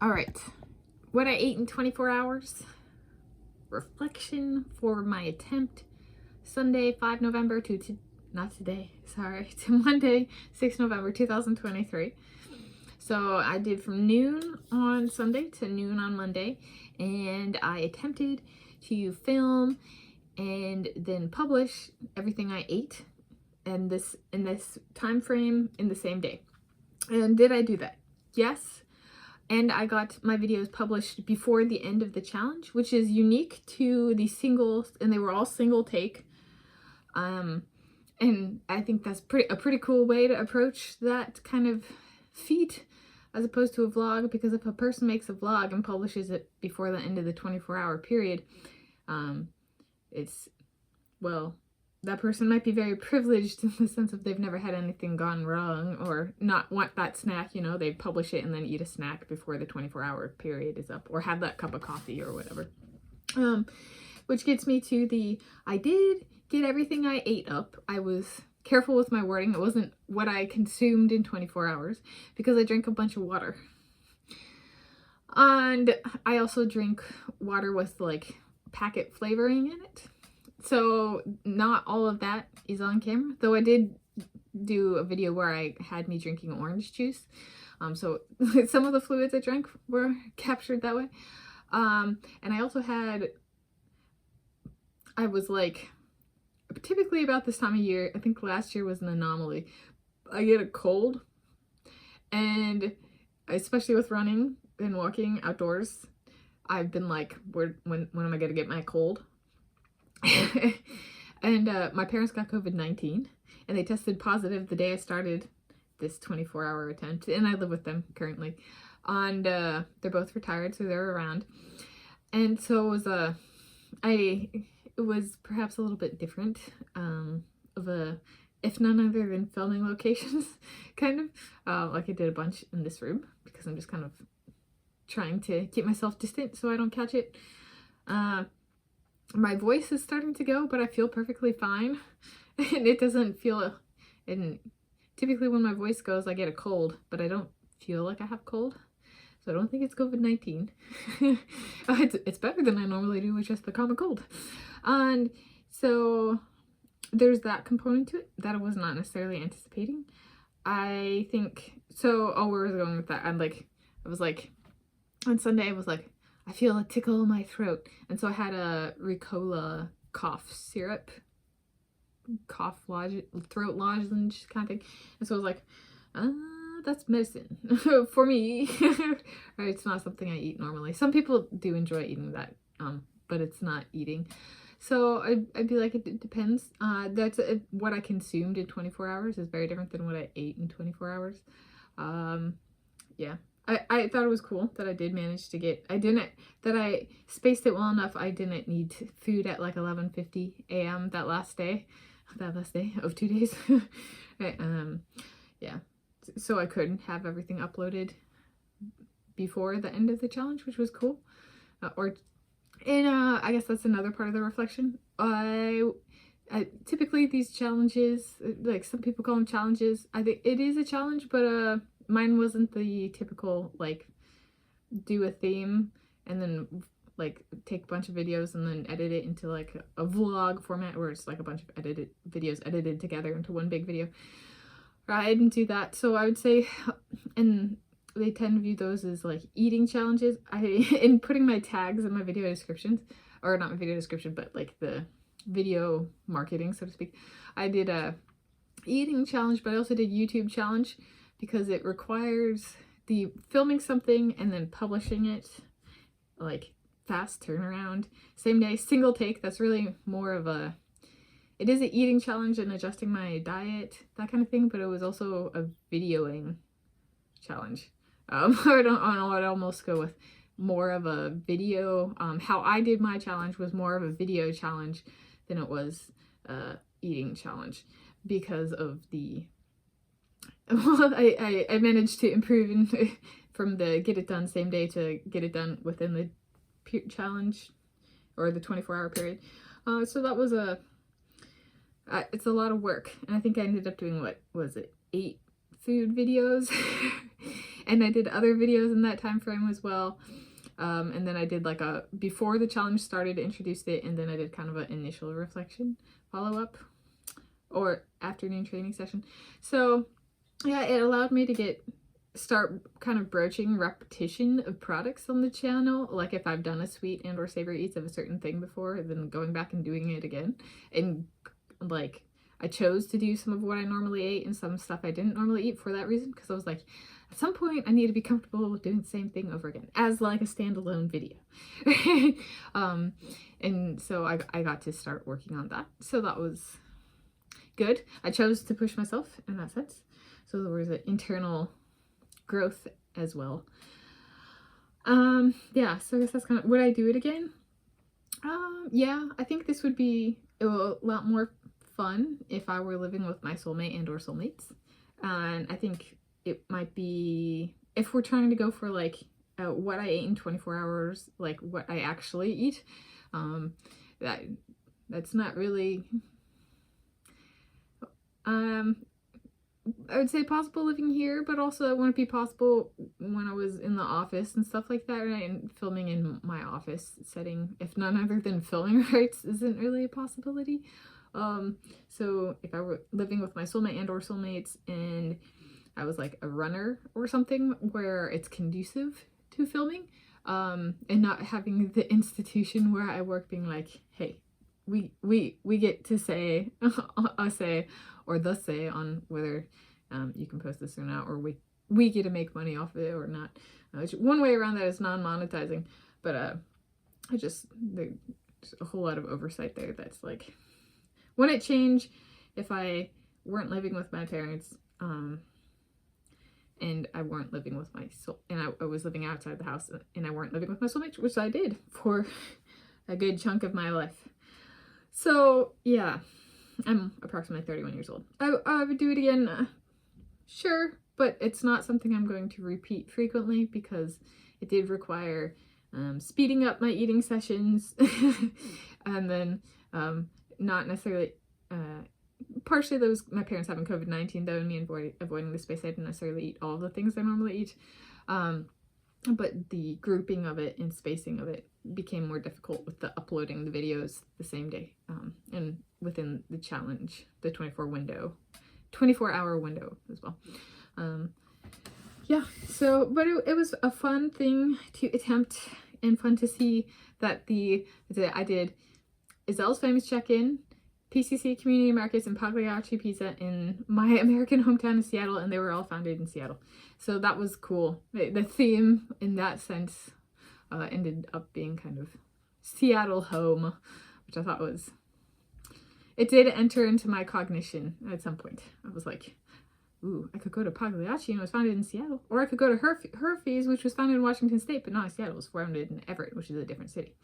All right, what I ate in 24 hours. Reflection for my attempt. Sunday, 5 November to not today, sorry, to Monday, 6 November 2023. So I did from noon on Sunday to noon on Monday, and I attempted to film and then publish everything I ate in this time frame in the same day. And did I do that? Yes. And I got my videos published before the end of the challenge, which is unique to the singles, and they were all single take. And I think that's a pretty cool way to approach that kind of feat as opposed to a vlog, because if a person makes a vlog and publishes it before the end of the 24-hour period, well, that person might be very privileged in the sense of they've never had anything gone wrong or not want that snack, you know, they publish it and then eat a snack before the 24-hour period is up, or have that cup of coffee or whatever. Which gets me to I did get everything I ate up. I was careful with my wording. It wasn't what I consumed in 24 hours because I drank a bunch of water. And I also drink water with like packet flavoring in it. So not all of that is on camera, though I did do a video where I had me drinking orange juice. So some of the fluids I drank were captured that way. And I also I was like, typically about this time of year, I think last year was an anomaly, I get a cold, and especially with running and walking outdoors, I've been like, when am I gonna get my cold? And my parents got COVID-19 and they tested positive the day I started this 24-hour attempt, and I live with them currently, and they're both retired, so they're around. And so it was perhaps a little bit different of a, if none other than filming locations, kind of like I did a bunch in this room because I'm just kind of trying to keep myself distant so I don't catch it. My voice is starting to go, but I feel perfectly fine. And it doesn't feel, and typically when my voice goes, I get a cold, but I don't feel like I have cold. So I don't think it's COVID-19. It's better than I normally do with just the common cold. And so there's that component to it that I was not necessarily anticipating. I think, so, where was I going with that? I was like, on Sunday I was like, I feel a tickle in my throat. And so I had a Ricola cough syrup, throat lozenge kind of thing. And so I was like, that's medicine for me. Right, it's not something I eat normally. Some people do enjoy eating that, but it's not eating. So I'd be like, it depends. That's what I consumed in 24 hours is very different than what I ate in 24 hours. Yeah. I thought it was cool that I did manage to get, that I spaced it well enough. I didn't need food at like 11:50 a.m. that last day of 2 days. Right, yeah. So I could have everything uploaded before the end of the challenge, which was cool. I guess that's another part of the reflection. Typically these challenges, like some people call them challenges, I think it is a challenge, but mine wasn't the typical, like, do a theme and then, like, take a bunch of videos and then edit it into, like, a vlog format where it's, like, a bunch of videos edited together into one big video. I didn't do that, so I would say, and they tend to view those as, like, eating challenges. In putting my tags in my video descriptions, or not my video description, but, like, the video marketing, so to speak, I did a eating challenge, but I also did YouTube challenge, because it requires the filming something and then publishing it, like, fast turnaround, same day, single take. That's really more of a, it is an eating challenge and adjusting my diet, that kind of thing, but it was also a videoing challenge. I don't know, I'd almost go with more of a video. How I did my challenge was more of a video challenge than it was eating challenge, because of the, well, I managed to improve from the get it done same day to get it done within the challenge, or the 24-hour period. So that was it's a lot of work, and I think I ended up doing, what was it, 8 food videos. And I did other videos in that time frame as well. And then I did like a, before the challenge started, introduced it, and then I did kind of an initial reflection follow-up or afternoon training session. So yeah, it allowed me to start kind of broaching repetition of products on the channel. Like if I've done a sweet and or savory eats of a certain thing before, then going back and doing it again. And like I chose to do some of what I normally ate and some stuff I didn't normally eat for that reason, because I was like, at some point I need to be comfortable with doing the same thing over again as like a standalone video. And so I got to start working on that. So that was good. I chose to push myself in that sense. So there was an internal growth as well. Yeah, so I guess that's kind of, would I do it again? Yeah, I think this would be a lot more fun if I were living with my soulmate and or soulmates. And I think it might be, if we're trying to go for like what I ate in 24 hours, like what I actually eat, that's not really, I would say possible living here, but also it wouldn't be possible when I was in the office and stuff like that, right? And filming in my office setting, if none other than filming rights, isn't really a possibility. So if I were living with my soulmate and or soulmates and I was like a runner or something where it's conducive to filming, and not having the institution where I work being like, hey, we get to say a say or the say on whether you can post this or not, or we get to make money off of it or not. One way around that is non-monetizing, but there's a whole lot of oversight there that's like, wouldn't it change if I weren't living with my parents and I weren't living with my soul, and I was living outside the house and I weren't living with my soulmate, which I did for a good chunk of my life. So yeah, I'm approximately 31 years old. I would do it again, sure, but it's not something I'm going to repeat frequently because it did require speeding up my eating sessions and then not necessarily, partially those my parents having COVID-19 though, and me avoiding the space, I didn't necessarily eat all the things I normally eat. But the grouping of it and spacing of it became more difficult with the uploading the videos the same day, and within the challenge, the 24-hour window as well. Yeah, so, but it was a fun thing to attempt and fun to see that I did Izelle's Famous Check-In, PCC Community Markets, and Pagliacci Pizza in my American hometown of Seattle, and they were all founded in Seattle. So that was cool. The theme in that sense ended up being kind of Seattle home, which I thought was, it did enter into my cognition at some point. I was like, ooh, I could go to Pagliacci and it was founded in Seattle. Or I could go to Herfe's, which was founded in Washington State, but not in Seattle. It was founded in Everett, which is a different city.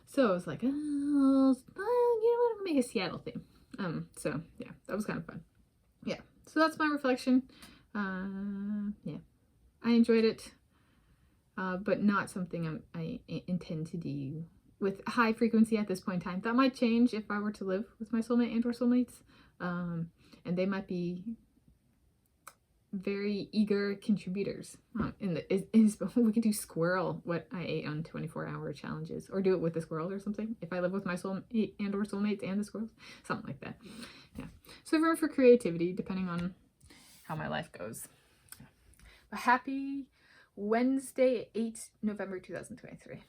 So I was like, oh, you know what, I'm gonna make a Seattle theme. So yeah, that was kind of fun. Yeah, so that's my reflection. Yeah, I enjoyed it, but not something I intend to do with high frequency at this point in time. That might change if I were to live with my soulmate and or soulmates, and they might be very eager contributors. We could do squirrel what I ate on 24-hour challenges, or do it with the squirrel or something if I live with my soulmate and or soulmates and the squirrels, something like that. Yeah, so room for creativity depending on how my life goes. But happy Wednesday, 8 November 2023.